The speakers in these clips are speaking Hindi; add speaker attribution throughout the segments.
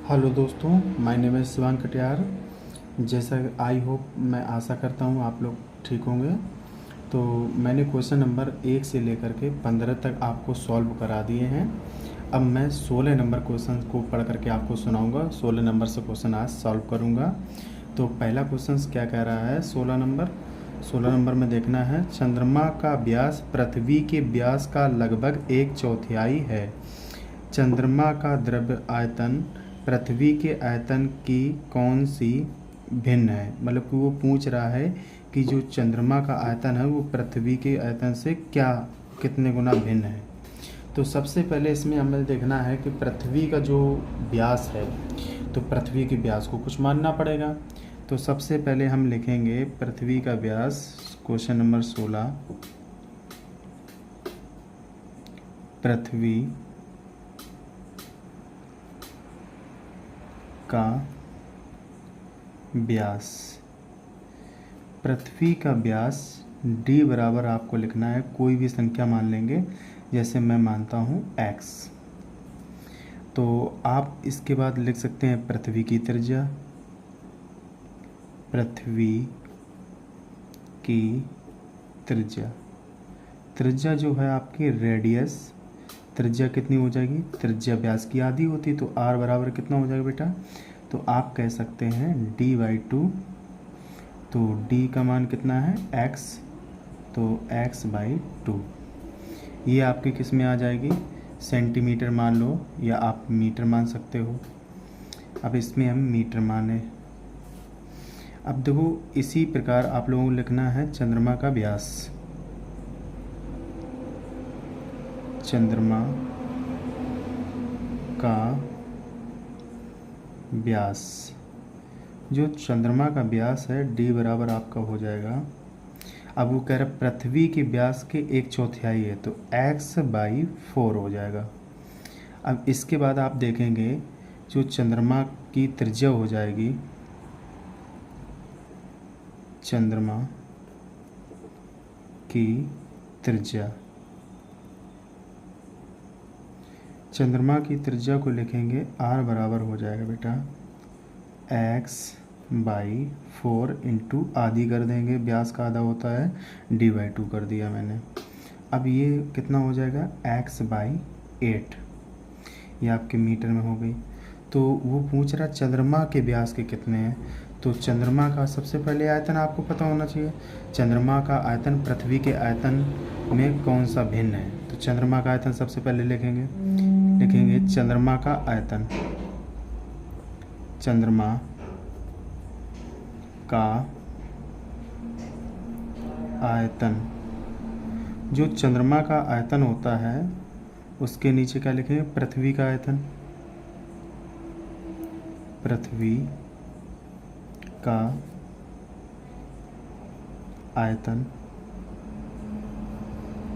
Speaker 1: हेलो दोस्तों, my name is Shivang Katiyar. जैसा आई होप, मैं आशा करता हूँ आप लोग ठीक होंगे। तो मैंने क्वेश्चन नंबर 1 से लेकर के 15 तक आपको सॉल्व करा दिए हैं। अब मैं 16 नंबर क्वेश्चन को पढ़ करके आपको सुनाऊंगा। 16 नंबर से क्वेश्चन आज सॉल्व करूंगा। तो पहला क्वेश्चन क्या कह रहा है? 16 नंबर में देखना है, चंद्रमा का व्यास पृथ्वी के व्यास का लगभग 1/4 है। चंद्रमा का द्रव्य आयतन पृथ्वी के आयतन की कौन सी भिन्न है? मतलब कि वो पूछ रहा है कि जो चंद्रमा का आयतन है वो पृथ्वी के आयतन से कितने गुना भिन्न है। तो सबसे पहले इसमें हमें देखना है कि पृथ्वी का जो व्यास है, तो पृथ्वी के व्यास को कुछ मानना पड़ेगा। तो सबसे पहले हम लिखेंगे पृथ्वी का व्यास। क्वेश्चन नंबर 16, पृथ्वी का व्यास। पृथ्वी का व्यास d बराबर आपको लिखना है, कोई भी संख्या मान लेंगे, जैसे मैं मानता हूँ x। तो आप इसके बाद लिख सकते हैं पृथ्वी की त्रिज्या। पृथ्वी की त्रिज्या जो है आपकी रेडियस, त्रिज्या कितनी हो जाएगी? त्रिज्या व्यास की आधी होती, तो r बराबर कितना हो जाएगा बेटा? तो आप कह सकते हैं d/2। तो d का मान कितना है? x, तो x/2। ये आपके किस में आ जाएगी? सेंटीमीटर मान लो या आप मीटर मान सकते हो। अब इसमें हम मीटर माने। अब देखो, इसी प्रकार आप लोगों को लिखना है चंद्रमा का व्यास। चंद्रमा का व्यास, जो चंद्रमा का व्यास है d बराबर आपका हो जाएगा। अब वो कह रहा है पृथ्वी के व्यास के 1/4 है, तो x/4 हो जाएगा। अब इसके बाद आप देखेंगे जो चंद्रमा की त्रिज्या हो जाएगी, चंद्रमा की त्रिज्या, चंद्रमा की त्रिज्या को लिखेंगे r बराबर हो जाएगा बेटा x/4 इंटू आधी कर देंगे, व्यास का आधा होता है, d/2 कर दिया मैंने। अब ये कितना हो जाएगा? x/8। ये आपके मीटर में हो गई। तो वो पूछ रहा चंद्रमा के व्यास के कितने हैं। तो चंद्रमा का सबसे पहले आयतन आपको पता होना चाहिए। चंद्रमा का आयतन पृथ्वी के आयतन में कौन सा भिन्न है? तो चंद्रमा का आयतन सबसे पहले लिखेंगे चंद्रमा का आयतन। चंद्रमा का आयतन, जो चंद्रमा का आयतन होता है उसके नीचे क्या लिखेंगे? पृथ्वी का आयतन। पृथ्वी का आयतन।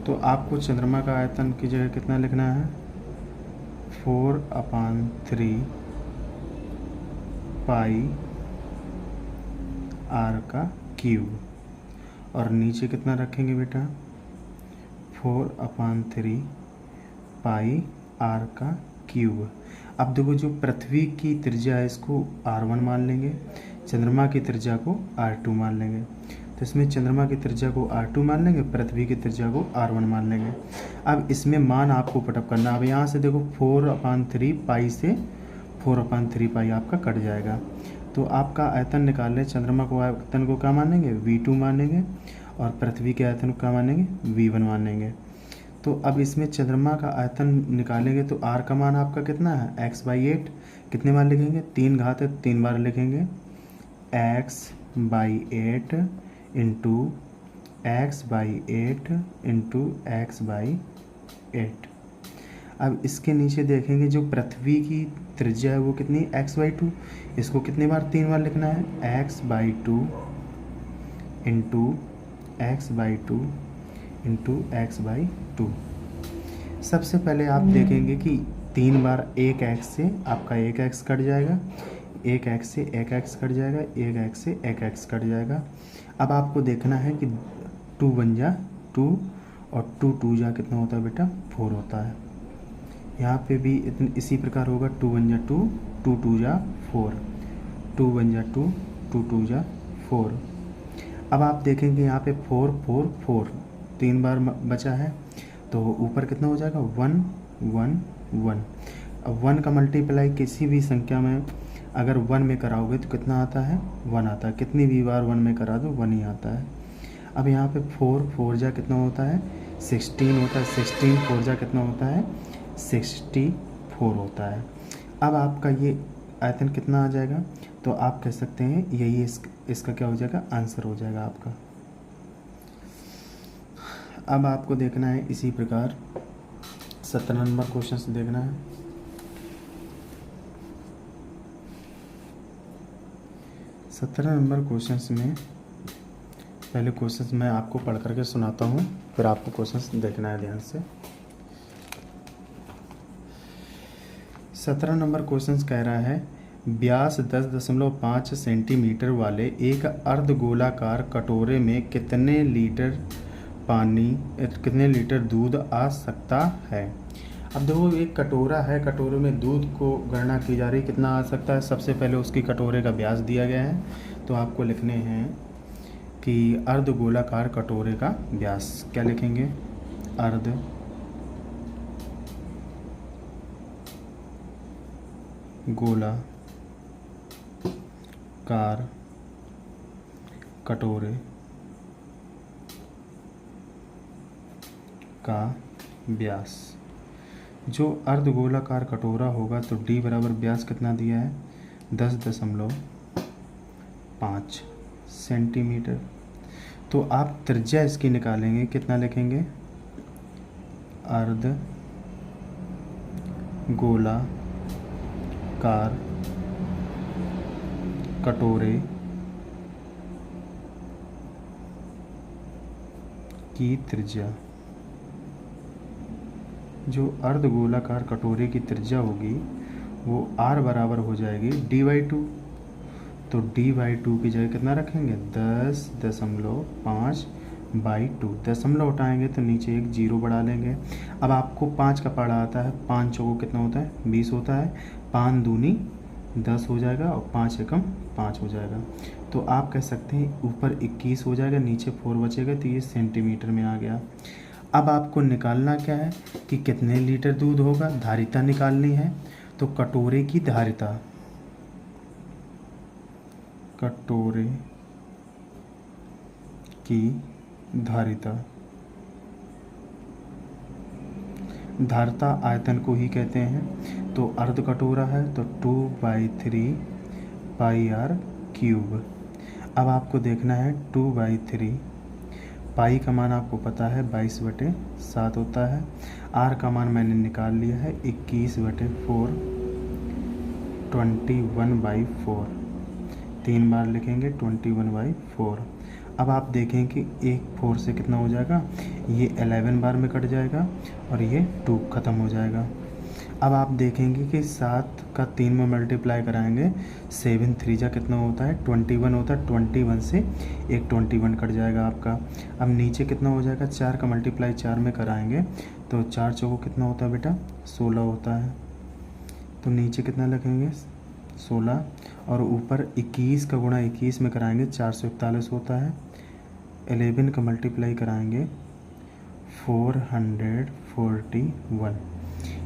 Speaker 1: तो आपको चंद्रमा का आयतन की जगह कितना लिखना है? 4/3 पाई r का क्यूब। और नीचे कितना रखेंगे बेटा? 4/3 पाई r का क्यूब। अब देखो, जो पृथ्वी की त्रिज्या है इसको r1 मान लेंगे, चंद्रमा की त्रिज्या को r2 मान लेंगे। तो इसमें चंद्रमा की त्रिज्या को r2 मान लेंगे, पृथ्वी की त्रिज्या को r1 मान लेंगे। अब इसमें मान आपको पुटअप करना। अब यहाँ से देखो 4/3 पाई से 4/3 पाई आपका कट जाएगा। तो आपका आयतन निकाल लें। चंद्रमा को आयतन को क्या मानेंगे? v2 मानेंगे, और पृथ्वी के आयतन को क्या मानेंगे? v1 मानेंगे। तो अब इसमें चंद्रमा का आयतन निकालेंगे तो r का मान आपका कितना है? x/8। कितने बार लिखेंगे? 3 घात है, 3 बार लिखेंगे। x/8 into x/8 into x/8। अब इसके नीचे देखेंगे जो पृथ्वी की त्रिज्या है वो कितनी? x/2। इसको कितनी बार? 3 बार लिखना है। x/2 into x/2 into x/2। सबसे पहले आप देखेंगे कि 3 बार 1x से आपका 1x कट जाएगा, 1x से 1x कट जाएगा, 1x से 1x कट जाएगा। अब आपको देखना है कि 2 बन जा 2 और 2 2 जा कितना होता है बेटा? 4 होता है। यहाँ पे भी इसी प्रकार होगा, 2 1 जा 2, 2 2 जा 4, 2 1 जा 2, 2 2 जा 4। अब आप देखेंगे यहाँ पे 4 4 4 3 बार बचा है, तो ऊपर कितना हो जाएगा 1 1 1। अब 1 का मल्टीप्लाई किसी भी संख्या में अगर 1 में कराओगे तो कितना आता है 1 आता है, कितनी भी बार 1 में करा दो 1 ही आता है। अब यहाँ पे 4 4 जा कितना होता है 16 होता है, 16 4 जा कितना होता है 64 होता है। अब आपका ये आयतन कितना आ जाएगा, तो आप कह सकते हैं यही इसका क्या हो जाएगा, आंसर हो जाएगा आपका। अब आपको देखना है इसी प्रकार 17 नंबर क्वेश्चन से देखना है। 17 नंबर क्वेश्चन में पहले क्वेश्चन मैं आपको पढ़ करके सुनाता हूँ, फिर आपको क्वेश्चन देखना है ध्यान से। 17 नंबर क्वेश्चन कह रहा है व्यास 10.5 सेंटीमीटर वाले एक अर्धगोलाकार कटोरे में कितने लीटर दूध आ सकता है। अब देखो एक कटोरा है, कटोरे में दूध को गणना की जा रही है कितना आ सकता है। सबसे पहले उसकी कटोरे का व्यास दिया गया है, तो आपको लिखने हैं कि अर्धगोलाकार कटोरे का व्यास, क्या लिखेंगे अर्धगोलाकार कटोरे का व्यास। जो अर्धगोलाकार कटोरा होगा तो d बराबर व्यास कितना दिया है 10.5 सेंटीमीटर। तो आप त्रिज्या इसकी निकालेंगे, कितना लिखेंगे अर्धगोलाकार कटोरे की त्रिज्या। जो अर्धगोलाकार कटोरे की त्रिज्या होगी वो r बराबर हो जाएगी d/2। तो d/2 की जगह कितना रखेंगे 10.5/2। दशमलव उठाएंगे तो नीचे एक 0 बढ़ा लेंगे। अब आपको 5 का पढ़ा आता है, 5 चौको कितना होता है 20 होता है, 5 दूनी 10 हो जाएगा और 5 एकम 5 हो जाएगा। तो आप कह सकते हैं ऊपर 21 हो जाएगा, नीचे 4 बचेगा, तो ये सेंटीमीटर में आ गया। अब आपको निकालना क्या है कि कितने लीटर दूध होगा, धारिता निकालनी है। तो कटोरे की धारिता, कटोरे की धारिता आयतन को ही कहते हैं। तो अर्ध कटोरा है तो 2/3 पाई r क्यूब। अब आपको देखना है 2/3 पाई का मान आपको पता है 22/7 होता है। r का मान मैंने निकाल लिया है 21/4, 21/4। 3 बार लिखेंगे 21/4। अब आप देखें कि एक 4 से कितना हो जाएगा, ये 11 बार में कट जाएगा और ये 2 ख़त्म हो जाएगा। अब आप देखेंगे कि 7 का 3 में मल्टीप्लाई कराएंगे, 7 3 जा कितना होता है 21 होता है, 21 से एक 21 कट जाएगा आपका। अब नीचे कितना हो जाएगा, 4 का मल्टीप्लाई 4 में कराएंगे तो 4 चौको कितना होता है बेटा 16 होता है। तो नीचे कितना लिखेंगे 16 और ऊपर 21 का गुणा 21 में कराएंगे 441 होता है। 11 का मल्टीप्लाई कराएंगे 441।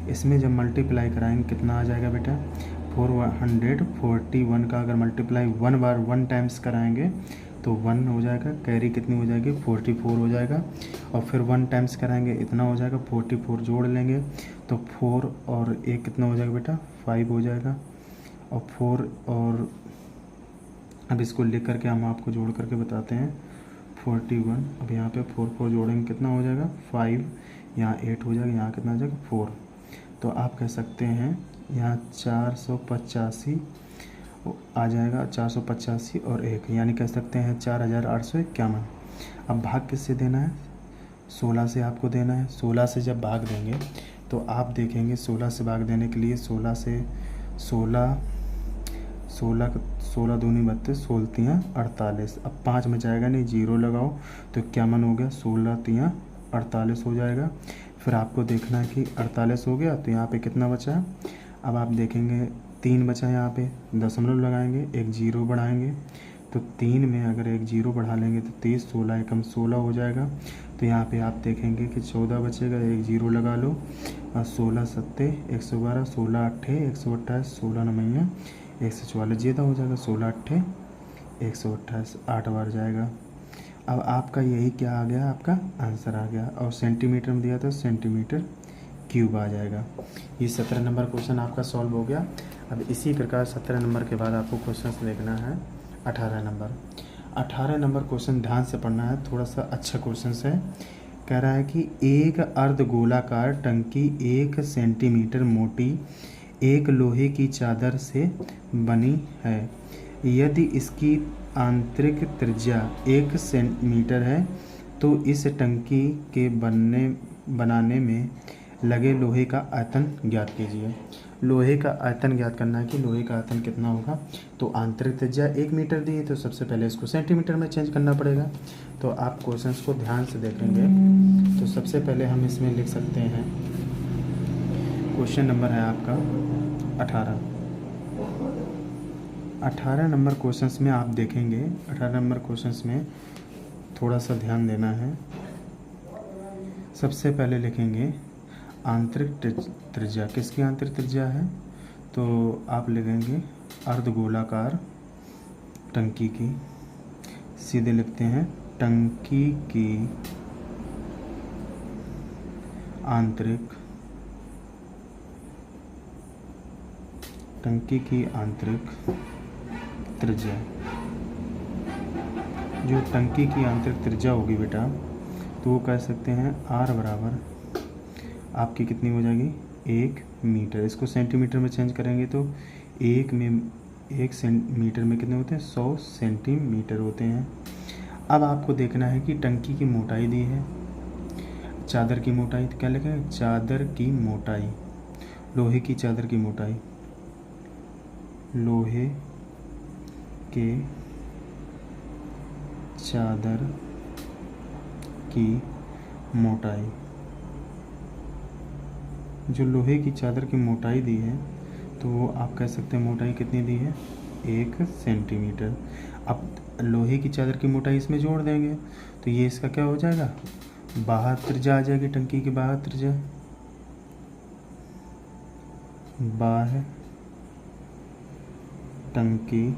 Speaker 1: इसमें जब मल्टीप्लाई कराएंगे कितना आ जाएगा बेटा 441 का अगर मल्टीप्लाई 1 टाइम्स कराएंगे तो 1 हो जाएगा, कैरी कितनी हो जाएगी 44 हो जाएगा। और फिर 1 टाइम्स कराएंगे इतना हो जाएगा 44 जोड़ लेंगे तो 4 और 1 कितना हो जाएगा बेटा 5 हो जाएगा। और 4 और अब इसको लिख करके हम आपको जोड़ करके बताते हैं 41। अब यहाँ पे 4 जोड़ेंगे कितना हो जाएगा 5, यहाँ 8 हो जाएगा, यहाँ कितना हो जाएगा 4। तो आप कह सकते हैं यहाँ 485 आ जाएगा, 485 और 1 यानी कह सकते हैं 4851। अब भाग किससे देना है 16 से आपको देना है। 16 से जब भाग देंगे तो आप देखेंगे 16 से भाग देने के लिए 16 से 16 दूनी 32, 16 तियाँ 48। अब 5 में जाएगा नहीं, 0 लगाओ तो क्या मन हो गया 16 तियाँ 48 हो जाएगा। फिर आपको देखना है कि 48 हो गया, तो यहाँ पे कितना बचा है। अब आप देखेंगे 3 बचा है, यहाँ पे दशमलव लगाएंगे, एक जीरो बढ़ाएंगे, तो 3 में अगर एक जीरो बढ़ा लेंगे तो 30, 16 एकम 16 हो जाएगा। तो यहाँ पे आप देखेंगे कि 14 बचेगा, एक जीरो लगा लो, और 16 सत्ते 112, 16 अट्ठे 128, 16 नमैया 144 ज़्यादा हो जाएगा, 16 अट्ठे 128, 8 बार जाएगा। अब आपका यही क्या आ गया, आपका आंसर आ गया, और सेंटीमीटर में दिया था सेंटीमीटर क्यूब आ जाएगा। ये 17 नंबर क्वेश्चन आपका सॉल्व हो गया। अब इसी प्रकार 17 नंबर के बाद आपको क्वेश्चन देखना है 18 नंबर। 18 नंबर क्वेश्चन ध्यान से पढ़ना है, थोड़ा सा अच्छा क्वेश्चन है। कह रहा है कि एक अर्धगोलाकार टंकी 1 सेंटीमीटर मोटी एक लोहे की चादर से बनी है। यदि इसकी आंतरिक त्रिज्या 1 सेंटीमीटर है तो इस टंकी के बनाने में लगे लोहे का आयतन ज्ञात कीजिए। लोहे का आयतन ज्ञात करना है कि लोहे का आयतन कितना होगा। तो आंतरिक त्रिज्या 1 मीटर दी है, तो सबसे पहले इसको सेंटीमीटर में चेंज करना पड़ेगा। तो आप क्वेश्चंस को ध्यान से देखेंगे तो सबसे पहले हम इसमें लिख सकते हैं, क्वेश्चन नंबर है आपका 18 नंबर क्वेश्चंस में आप देखेंगे, 18 नंबर क्वेश्चंस में थोड़ा सा ध्यान देना है। सबसे पहले लिखेंगे आंतरिक त्रिज्या, किसकी आंतरिक त्रिज्या है, तो आप लिखेंगे अर्धगोलाकार टंकी की। सीधे लिखते हैं टंकी की आंतरिक त्रिज्या। जो टंकी की आंतरिक त्रिज्या होगी बेटा, तो वो कह सकते हैं आर बराबर आपकी कितनी हो जाएगी, 1 मीटर। इसको सेंटीमीटर में चेंज करेंगे तो 1 मीटर में कितने होते हैं, 100 सेंटीमीटर होते हैं। अब आपको देखना है कि टंकी की मोटाई दी है, चादर की मोटाई, तो क्या लिखेंगे, चादर की मोटाई, लोहे की चादर की मोटाई, लोहे के चादर की मोटाई। जो लोहे की चादर की मोटाई दी है तो वो आप कह सकते हैं मोटाई कितनी दी है, 1 सेंटीमीटर। अब लोहे की चादर की मोटाई इसमें जोड़ देंगे तो ये इसका क्या हो जाएगा, बाहर त्रिज्या आ जाएगी, टंकी की बाहर त्रिज्या, बाहर टंकी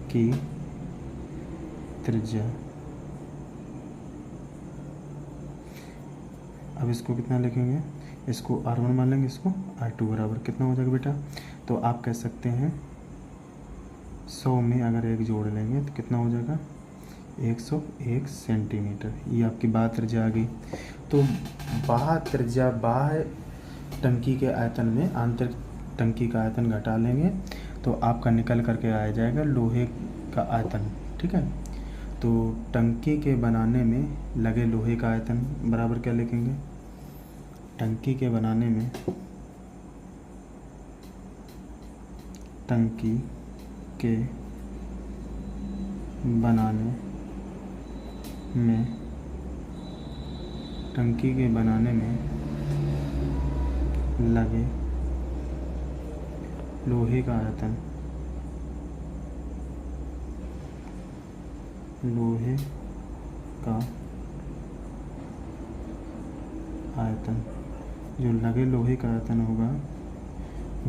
Speaker 1: की त्रिज्या। अब इसको कितना लिखेंगे, इसको R1 मान लेंगे, इसको R2 बराबर कितना हो जाएगा बेटा, तो आप कह सकते हैं 100 में अगर 1 जोड़ लेंगे तो कितना हो जाएगा, 101 सेंटीमीटर। ये आपकी बाह्य त्रिज्या आ गई। तो बाह्य त्रिज्या बाह्य टंकी के आयतन में आंतरिक टंकी का आयतन घटा लेंगे तो आपका निकल करके आ जाएगा लोहे का आयतन। ठीक है, तो टंकी के बनाने में लगे लोहे का आयतन बराबर क्या लिखेंगे, टंकी के बनाने में लगे लोहे का आयतन, जो लगे लोहे का आयतन होगा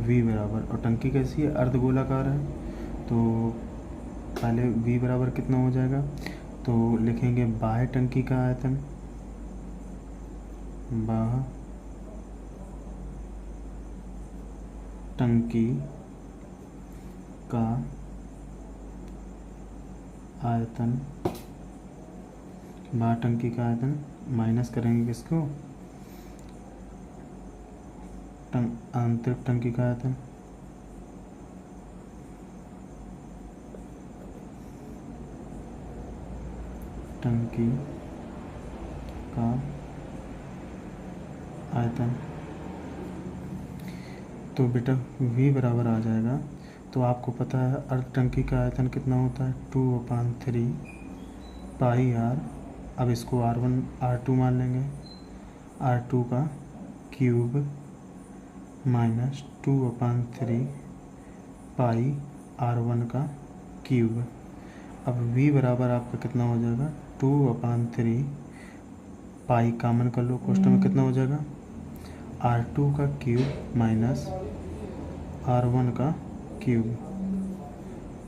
Speaker 1: V बराबर, और टंकी कैसी है, अर्धगोलाकार है, तो पहले V बराबर कितना हो जाएगा, तो लिखेंगे बाह्य टंकी का आयतन, बाह्य टंकी का आयतन, बाह्य टंकी का आयतन माइनस करेंगे किसको, आंतरिक टंकी का आयतन, टंकी का आयतन। तो बेटा V बराबर आ जाएगा। तो आपको पता है अर्ध टंकी का आयतन कितना होता है, 2/3 पाई R। अब इसको R1 R2 मान लेंगे, R2 का क्यूब माइनस 2/3 पाई R1 का क्यूब। अब v बराबर आपका कितना हो जाएगा, 2/3 पाई कॉमन कर लो, क्वेश्चन में कितना हो जाएगा, R2 का क्यूब माइनस R1 का क्यूब।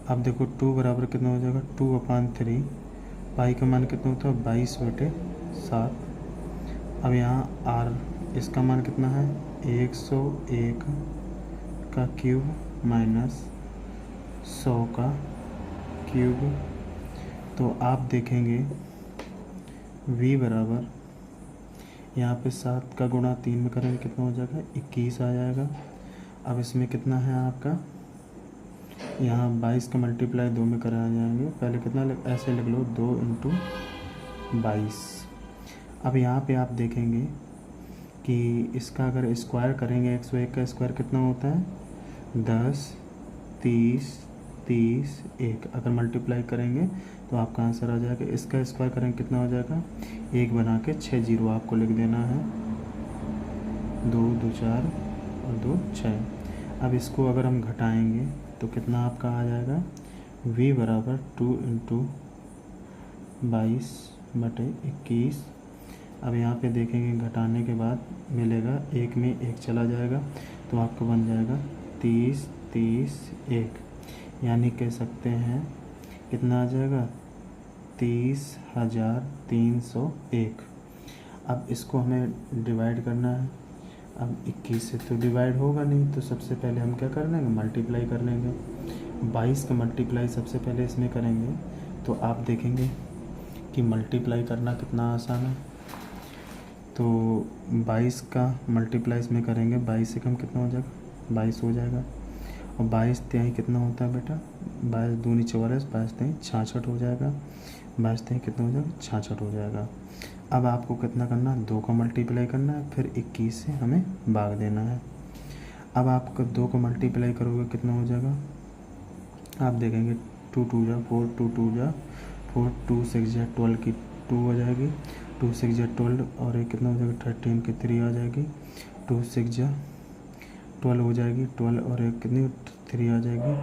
Speaker 1: अब देखो 2 बराबर कितना हो जाएगा, 2/3 पाई का मान कितना होता है, 22/7। अब यहाँ R इसका मान कितना है, 101 का क्यूब माइनस 100 का क्यूब। तो आप देखेंगे v बराबर यहाँ पे 7 का गुणा 3 में करेंगे कितना हो जाएगा, 21 आ जाएगा। अब इसमें कितना है आपका, यहाँ 22 का मल्टीप्लाई 2 में करा जाएंगे, पहले कितना ऐसे लिख लो, 2 × 22। अब यहाँ पे आप देखेंगे कि इसका अगर स्क्वायर करेंगे, 101 का स्क्वायर कितना होता है, 10, 30, 30, 1। अगर मल्टीप्लाई करेंगे तो आपका आंसर आ जाएगा। इसका स्क्वायर करेंगे कितना हो जाएगा, 1 बना के 6 जीरो आपको लिख देना है, 2 2 4 और 2 6। अब इसको अगर हम घटाएंगे तो कितना आपका आ जाएगा, v बराबर 2 × 22/21। अब यहाँ पे देखेंगे घटाने के बाद मिलेगा, 1 में 1 चला जाएगा तो आपको बन जाएगा 30, 30, 1। यानी कह सकते हैं कितना आ जाएगा, 30,301। अब इसको हमें डिवाइड करना है। अब 21 से तो डिवाइड होगा नहीं, तो सबसे पहले हम क्या कर लेंगे, मल्टीप्लाई कर लेंगे। 22 का मल्टीप्लाई सबसे पहले इसमें करेंगे तो आप देखेंगे कि मल्टीप्लाई करना कितना आसान है। तो 22 का मल्टीप्लाई इसमें करेंगे, 22 से कम कितना हो जाएगा, 22 हो जाएगा। और 22 तिहाई कितना होता है बेटा, 22 दूनी 44, 22 तिहाई 66 हो जाएगा। 22 तिहाई कितना हो जाएगा, 66 हो जाएगा। अब आपको कितना करना है, 2 का मल्टीप्लाई करना है, फिर 21 से हमें भाग देना है। अब आपका 2 का मल्टीप्लाई करोगे कितना हो जाएगा, आप देखेंगे 2 2 जा 4, 2 2 जा 4, 2 6 जा 12 की 2 हो जाएगी, 2 6 जा 12 और एक कितना हो जाएगा, 13 की 3 आ जाएगी, 2 6 जा 12 हो जाएगी, 12 और एक कितनी 3 आ जाएगी,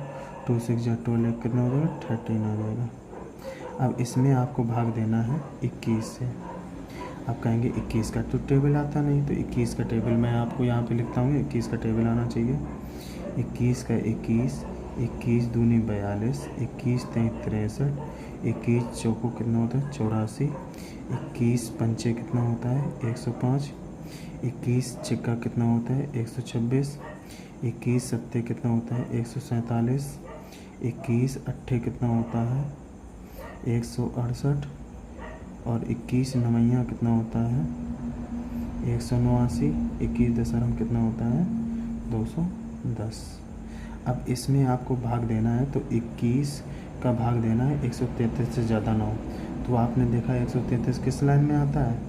Speaker 1: 2 6 जा 12 एक कितना हो जाएगा, 13 आ जाएगा। अब इसमें आपको भाग देना है 21 से। आप कहेंगे 21 का तो टेबल आता नहीं, तो 21 का टेबल मैं आपको यहाँ पे लिखता हूँ, 21 का टेबल आना चाहिए। 21 का 21, 21 दूनी 42, 21 तिहाई 63, 21 चौको कितना होता है, 84, 21 पंचे कितना होता है, 105, 21 छक्का कितना होता है, 126, 21 सत्ते कितना होता है, 147, 21 अट्ठे कितना होता है, 168 और 21 नवैया कितना होता है, 189, 21 दशहरम कितना होता है, 210। अब इसमें आपको भाग देना है, तो 21 का भाग देना है 133 से ज़्यादा ना हो। तो आपने देखा 133 किस लाइन में आता है,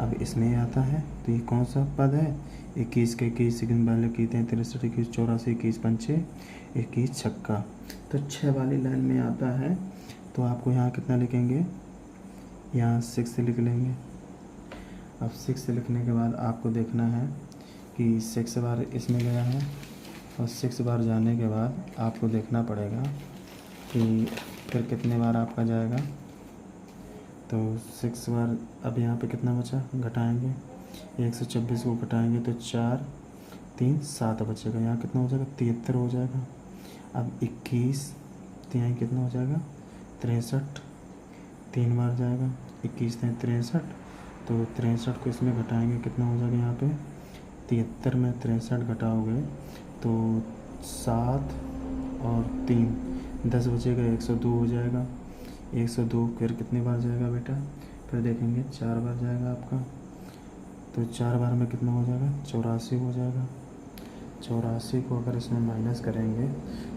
Speaker 1: अब इसमें आता है। तो ये कौन सा पद है, 21 के 21 सेकंड वाले की 63, 21 84, 21 पंचे 21 छक्का, तो 6 वाली लाइन में आता है। तो आपको यहाँ कितना लिखेंगे, यहाँ 6 से लिख लेंगे। अब 6 से लिखने के बाद आपको देखना है कि 6 बार इसमें गया है, और 6 बार जाने के बाद आपको देखना पड़ेगा कि फिर कितने बार आपका जाएगा। तो 6 बार अब यहाँ पे कितना बचा, घटाएंगे 126 को घटाएंगे तो 4 3 7 बचेगा, यहाँ कितना हो जाएगा, 73 हो जाएगा। अब 21 तिहाई कितना हो जाएगा, 63, 3 बार जाएगा, 21 तिहाई 63, तो 63 को इसमें घटाएंगे कितना हो जाएगा, यहाँ पे 73 में 63 घटाओगे तो 7 और 3 10 बचेगा, 102 हो जाएगा। 102 फिर कितनी बार जाएगा बेटा, फिर देखेंगे 4 बार जाएगा आपका, तो 4 बार में कितना हो जाएगा, 84 हो जाएगा। 84 को अगर इसमें माइनस करेंगे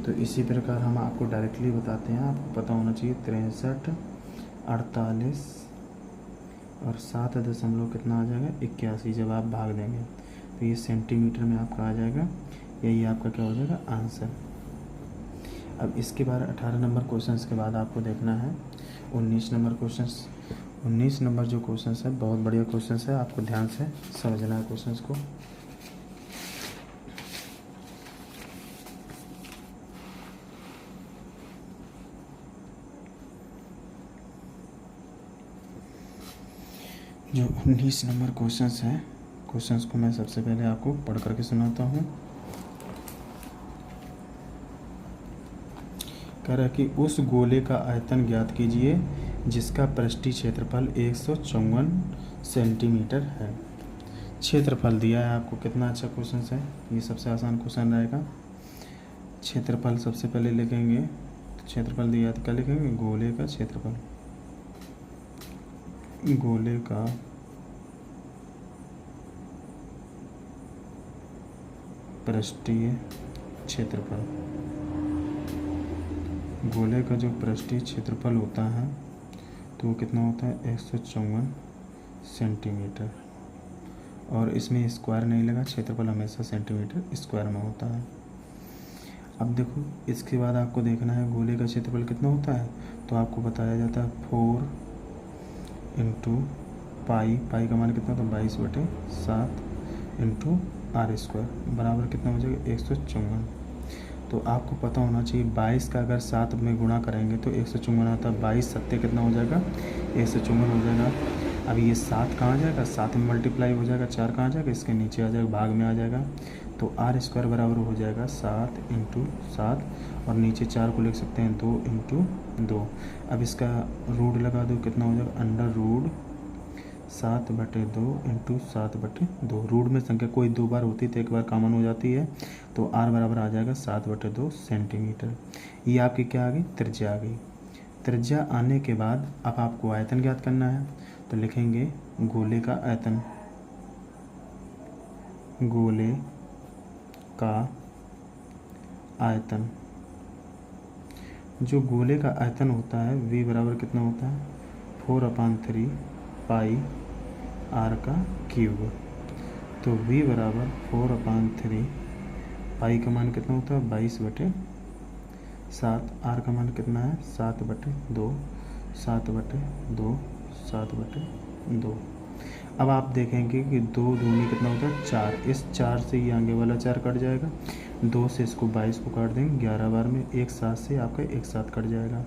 Speaker 1: तो इसी प्रकार हम आपको डायरेक्टली बताते हैं, आपको पता होना चाहिए 63, 48 और 7 दशमलव कितना आ जाएगा, 81। जब आप भाग देंगे तो ये सेंटीमीटर में आपका आ जाएगा, यही आपका क्या हो जाएगा, आंसर। अब इसके बाद 18 नंबर क्वेश्चंस के बाद आपको देखना है 19 नंबर क्वेश्चंस। 19 नंबर जो क्वेश्चन है बहुत बढ़िया क्वेश्चन है, आपको ध्यान से समझना है क्वेश्चन को। जो 19 नंबर क्वेश्चंस हैं, क्वेश्चंस को मैं सबसे पहले आपको पढ़ करके सुनाता हूँ। कह रहा है कि उस गोले का आयतन ज्ञात कीजिए जिसका पृष्ठीय क्षेत्रफल 154 सेंटीमीटर है। क्षेत्रफल दिया है आपको, कितना अच्छा क्वेश्चन है, ये सबसे आसान क्वेश्चन रहेगा। क्षेत्रफल सबसे पहले लिखेंगे, क्षेत्रफल दिया तो क्या लिखेंगे, गोले का क्षेत्रफल, गोले का पृष्ठीय क्षेत्रफल, गोले का जो पृष्ठीय क्षेत्रफल होता है तो वो कितना होता है, 154 सेंटीमीटर। और इसमें स्क्वायर नहीं लगा, क्षेत्रफल हमेशा सेंटीमीटर स्क्वायर में होता है। अब देखो इसके बाद आपको देखना है गोले का क्षेत्रफल कितना होता है, तो आपको बताया जाता है 4 इंटू पाई, पाई का मान कितना होता है 22/7 इंटू आर स्क्वायर बराबर कितना हो जाएगा 154। तो आपको पता होना चाहिए 22 का अगर 7 में गुणा करेंगे तो 154 आता है, 22 सत्ते कितना हो जाएगा 154 हो जाएगा। अब ये 7 कहाँ जाएगा, 7 में मल्टीप्लाई हो जाएगा, 4 कहाँ जाएगा, इसके नीचे आ जाएगा, भाग में आ जाएगा। तो आर स्क्वायर बराबर हो जाएगा 7 इंटू 7 और नीचे 4 को लिख सकते हैं 2 इंटू 2। अब इसका रूट लगा दो, कितना हो जाएगा अंडर रूट 7/2 इंटू 7/2। रूट में संख्या कोई 2 बार होती है तो एक बार कॉमन हो जाती है, तो आर बराबर आ जाएगा 7/2 सेंटीमीटर। ये आपकी क्या आ गई, त्रिज्या आ गई। त्रिज्या आने के बाद अब आपको आयतन ज्ञात करना है, तो लिखेंगे गोले का आयतन, गोले का आयतन। जो गोले का आयतन होता है v बराबर कितना होता है 4/3 पाई आर का क्यूब। तो v बराबर 4/3 पाई का मान कितना होता है 22/7, आर का मान कितना है 7/2, 7/2, 7/2। अब आप देखेंगे कि 2 दूनी कितना होता है 4, इस 4 से ये आगे वाला 4 कट जाएगा, 2 से इसको 22 को काट देंगे 11 बार में, एक 7 से आपका एक 7 कट जाएगा।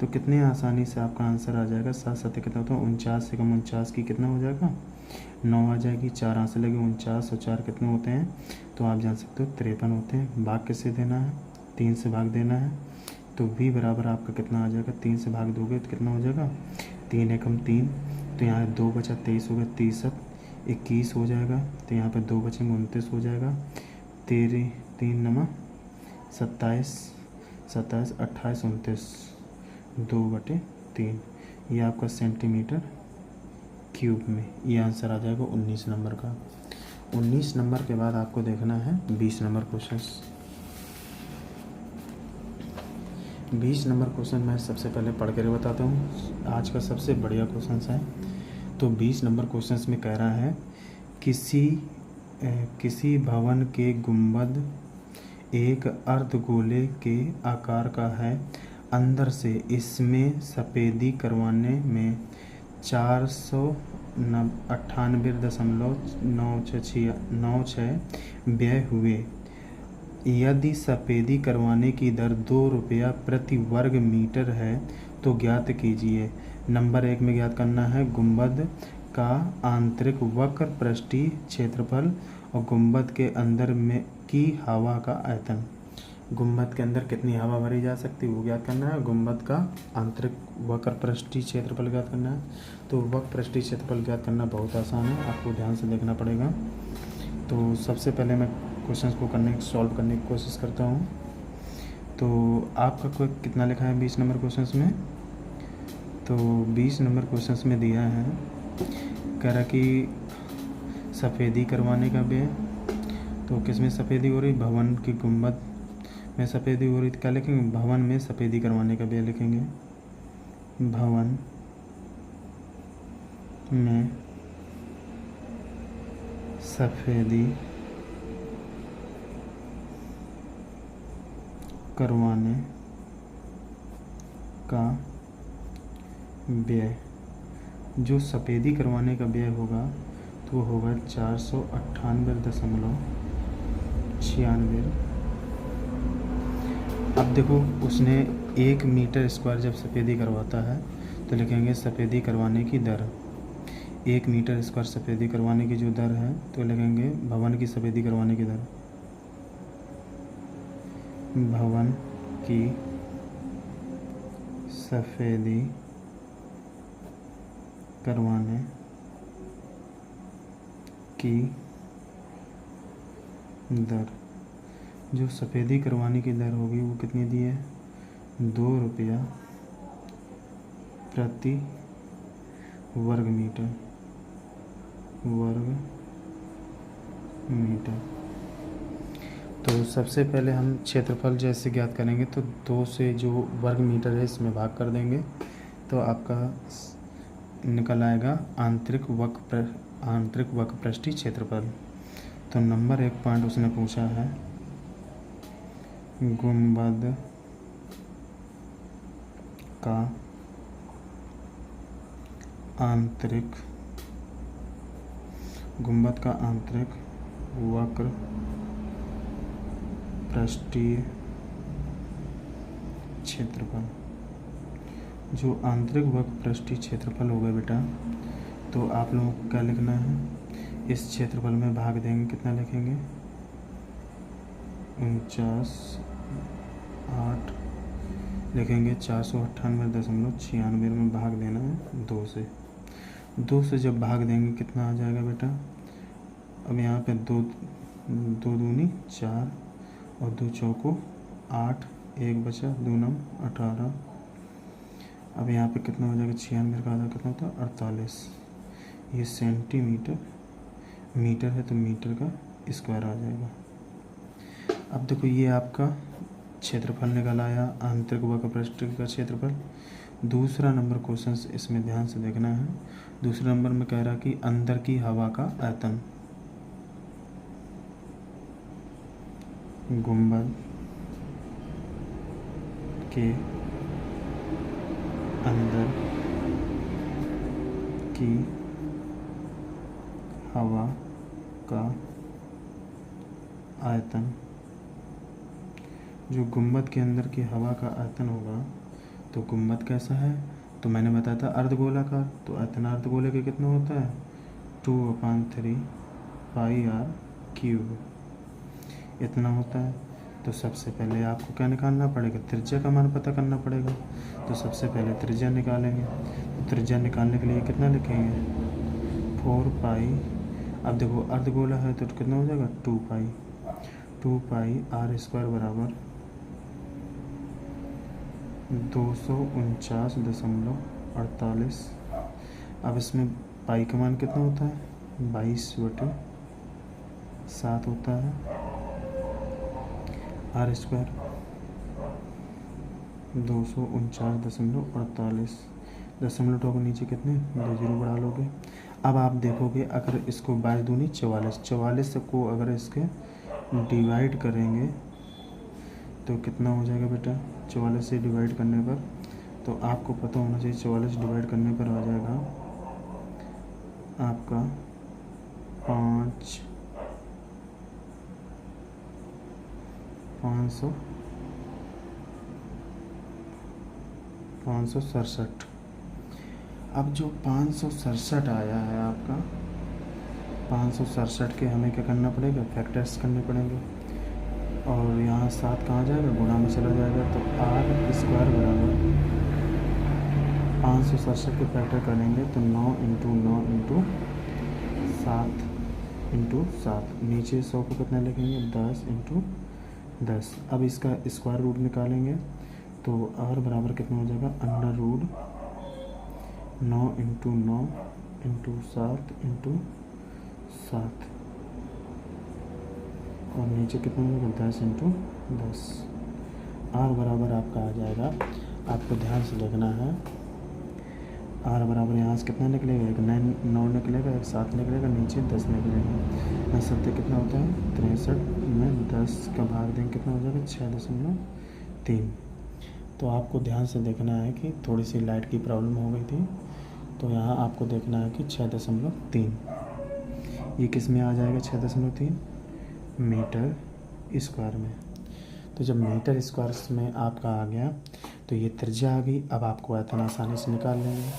Speaker 1: तो कितने आसानी से आपका आंसर आ जाएगा, 7 7 कितना होता है 49 से कम 49 की कितना हो जाएगा 9 आ जाएगी, 4 हाथ से लगे 49 और 4 कितने होते हैं, तो आप जान सकते हो 53 होते हैं। भाग किससे देना है, 3 से भाग देना है। तो v बराबर आपका कितना आ जाएगा, 3 से भाग दोगे तो कितना हो जाएगा 3 एकम 3, तो यहाँ 2 बचा 23 हो गया, 30 21 हो जाएगा, तो यहाँ पे 2 बचे 29 हो जाएगा, 3 नमा 27 27 28 29 2/3, ये आपका सेंटीमीटर क्यूब में ये आंसर आ जाएगा 19 नंबर का। 19 नंबर के बाद आपको देखना है 20 नंबर क्वेश्चन। 20 नंबर क्वेश्चन मैं सबसे पहले पढ़ कर बताता हूँ, आज का सबसे बढ़िया क्वेश्चन है। तो 20 नंबर क्वेश्चन में कह रहा है किसी भवन के गुंबद एक अर्धगोले के आकार का है, अंदर से इसमें सफ़ेदी करवाने में 498.96 व्यय हुए। यदि सफ़ेदी करवाने की दर 2 रुपया प्रति वर्ग मीटर है तो ज्ञात कीजिए। नंबर 1 में ज्ञात करना है गुंबद का आंतरिक वक्र पृष्ठीय क्षेत्रफल और गुंबद के अंदर में की हवा का आयतन। गुंबद के अंदर कितनी हवा भरी जा सकती है वो ज्ञात करना है। गुंबद का आंतरिक वक्र पृष्ठीय क्षेत्रफल ज्ञात करना है। तो वक्र पृष्ठीय क्षेत्रफल ज्ञात करना बहुत आसान है, आपको ध्यान से देखना पड़ेगा। तो सबसे पहले मैं क्वेश्चन को सॉल्व करने की कोशिश करता हूँ। तो आपका कोई कितना लिखा है 20 नंबर क्वेश्चन में, तो 20 नंबर क्वेश्चन में दिया है, कह रहा कि सफ़ेदी करवाने का व्यय। तो किस में सफ़ेदी हो रही, भवन की गुंबद में सफ़ेदी हो रही, तो क्या लिखेंगे भवन में सफ़ेदी करवाने का व्यय लिखेंगे। भवन में सफ़ेदी करवाने का व्यय जो सफ़ेदी करवाने का व्यय होगा तो वो होगा 498.96। अब देखो उसने 1 मीटर स्क्वायर जब सफ़ेदी करवाता है तो लिखेंगे सफ़ेदी करवाने की दर। 1 मीटर स्क्वायर सफ़ेदी करवाने की जो दर है तो लिखेंगे भवन की सफ़ेदी करवाने की दर। भवन की सफ़ेदी करवाने की दर। जो सफ़ेदी करवाने की दर होगी वो कितनी दी है, 2 रुपया प्रति वर्ग मीटर। तो सबसे पहले हम क्षेत्रफल जैसे ज्ञात करेंगे तो 2 से जो वर्ग मीटर है इसमें भाग कर देंगे तो आपका निकल आएगा आंतरिक वक्रपृष्ठीय क्षेत्रफल। तो नंबर 1 पॉइंट उसने पूछा है गुंबद का आंतरिक वक्रपृष्ठीय क्षेत्रफल। जो आंतरिक वक्रपृष्ठीय क्षेत्रफल होगा बेटा तो आप लोगों को क्या लिखना है, इस क्षेत्रफल में भाग देंगे, कितना लिखेंगे 49.8 लिखेंगे, 498.96 में भाग देना है 2 से। 2 से जब भाग देंगे कितना आ जाएगा बेटा, अब यहाँ पे 2 दूनी 4 और 2 चौको 8, 1 बचा, 2 9 18। अब यहाँ पे कितना हो जाएगा, 96 का आधा कितना होता है 48। ये सेंटीमीटर, मीटर है तो मीटर का स्क्वायर आ जाएगा। अब देखो ये आपका क्षेत्रफल निकल आया, आंतरिक वक्रपृष्ठ का क्षेत्रफल। दूसरा नंबर क्वेश्चन इसमें ध्यान से देखना है। दूसरे नंबर में कह रहा कि अंदर की हवा का आयतन। गुंबद के अंदर की हवा का आयतन। जो गुंबद के अंदर की हवा का आयतन होगा तो गुंबद कैसा है, तो मैंने बताया था अर्धगोलाकार, तो आयतन अर्धगोले का कितना होता है 2/3 πr³ इतना होता है। तो सबसे पहले आपको क्या निकालना पड़ेगा, त्रिज्या का मान पता करना पड़ेगा। तो सबसे पहले त्रिज्या निकालेंगे। तो त्रिज्या निकालने के लिए कितना लिखेंगे 4 पाई। अब देखो अर्धगोला है तो कितना हो जाएगा 2 पाई r² बराबर 249.48। अब इसमें पाई का मान कितना होता है 22/7 होता है। r² 249.48, दशमलव को नीचे कितने 2 जीरो बढ़ा लोगे। अब आप देखोगे अगर इसको 22 दूनी 44 को अगर इसके डिवाइड करेंगे तो कितना हो जाएगा बेटा, 44 से डिवाइड करने पर तो आपको पता होना चाहिए 44 डिवाइड करने पर आ जाएगा आपका 567। अब जो 567 आया है आपका, 567 के हमें क्या करना पड़ेगा, फैक्टर्स करने पड़ेंगे। और यहाँ 7 कहाँ जाएगा, गुणा में चला जाएगा। तो r² बराबर 567 के फैक्टर करेंगे तो 9 × 9 × 7 × 7, नीचे 100 को कितना लिखेंगे 10 × 10। अब इसका स्क्वायर रूट निकालेंगे तो r बराबर कितना हो जाएगा √9 × 9 × 7 × 7 और नीचे कितना होगा 10 × 10। r बराबर आपका आ जाएगा, आपको ध्यान से देखना है। r बराबर यहाँ से कितना निकलेगा, एक 9 निकलेगा, एक 7 निकलेगा, नीचे 10 निकलेगा। यहाँ 7 कितना होता है 63 में 10 का भाग देंगे कितना हो जाएगा 6.3। तो आपको ध्यान से देखना है कि थोड़ी सी लाइट की प्रॉब्लम हो गई थी तो यहाँ आपको देखना है कि 6.3 ये किस में आ जाएगा, 6.3 मीटर स्क्वायर में। तो जब मीटर स्क्वायर में आपका आ गया तो ये त्रिज्या आ गई। अब आपको आयतन आसानी से निकाल लेंगे।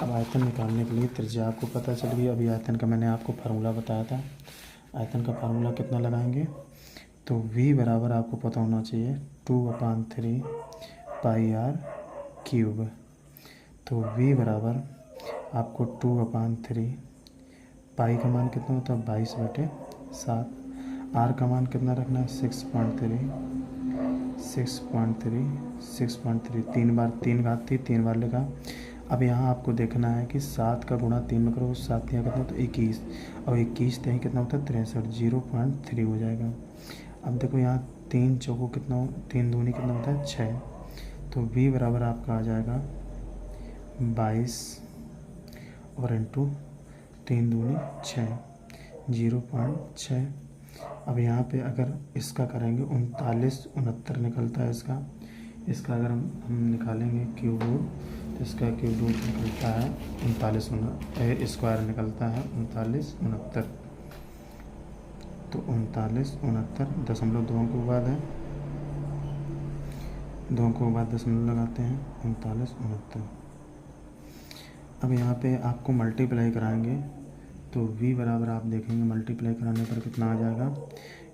Speaker 1: अब आयतन निकालने के लिए त्रिज्या आपको पता चल गई। अभी आयतन का मैंने आपको फार्मूला बताया था। आयतन का फार्मूला कितना लगाएंगे, तो v बराबर आपको पता होना चाहिए 2/3 पाई आर क्यूब। तो v बराबर आपको 2/3 पाई का मान कितना होता है 22/7। आर का मान कितना रखना है 6.3 तीन बार 3 घात थी, 3 बार लिखा। अब यहाँ आपको देखना है कि 7 का गुणा 3 में करो, 7 यहाँ कितना होता है 21 और 21 यहाँ कितना होता है 63, 0.3 हो जाएगा। अब देखो यहाँ 3 चौको कितना हो, 3 दूनी कितना होता है 6। तो v बराबर आपका आ जाएगा 22 और इंटू 3 दूनी 6, 0.6। अब यहाँ पे अगर इसका करेंगे 39 निकलता है इसका अगर हम निकालेंगे क्यूब रूट, तो इसका क्यूब रूट निकलता है 39 स्क्वायर निकलता है 39 तो 39 के बाद है 2 को बाद दशमलव लगाते हैं 39। अब यहाँ पे आपको मल्टीप्लाई कराएंगे तो v बराबर आप देखेंगे मल्टीप्लाई कराने पर कितना आ जाएगा।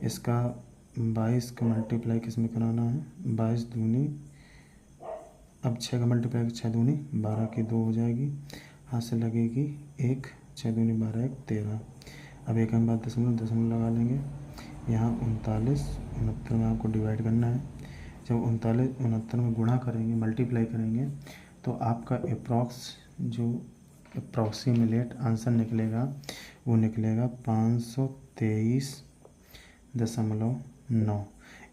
Speaker 1: इसका 22 का मल्टीप्लाई किस में कराना है, 22 दूनी, अब 6 का मल्टीप्लाई 6 दूनी 12 की 2 हो जाएगी, हाथ से लगेगी 1, 6 दूनी 12, 1 13। अब एक हम बात दशमलव लगा लेंगे। यहाँ 39 में आपको डिवाइड करना है। जब 39 में गुणा करेंगे, मल्टीप्लाई करेंगे, तो आपका अप्रॉक्सीमेट आंसर निकलेगा, वो निकलेगा 523.9।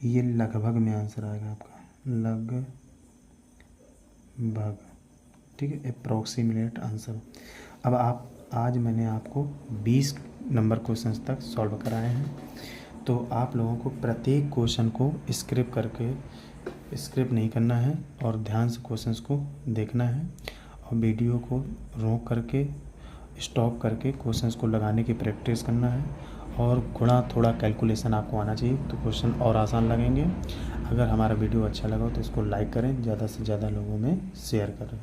Speaker 1: ये लगभग में आंसर आएगा आपका, लगभग, ठीक है, अप्रॉक्सीमेट आंसर। अब आज मैंने आपको 20 नंबर क्वेश्चंस तक सॉल्व कराए हैं। तो आप लोगों को प्रत्येक क्वेश्चन को स्क्रिप्ट नहीं करना है और ध्यान से क्वेश्चंस को देखना है और वीडियो को रोक करके स्टॉप करके क्वेश्चंस को लगाने की प्रैक्टिस करना है। और थोड़ा कैलकुलेशन आपको आना चाहिए तो क्वेश्चन और आसान लगेंगे। अगर हमारा वीडियो अच्छा लगा तो इसको लाइक करें, ज़्यादा से ज़्यादा लोगों में शेयर करें।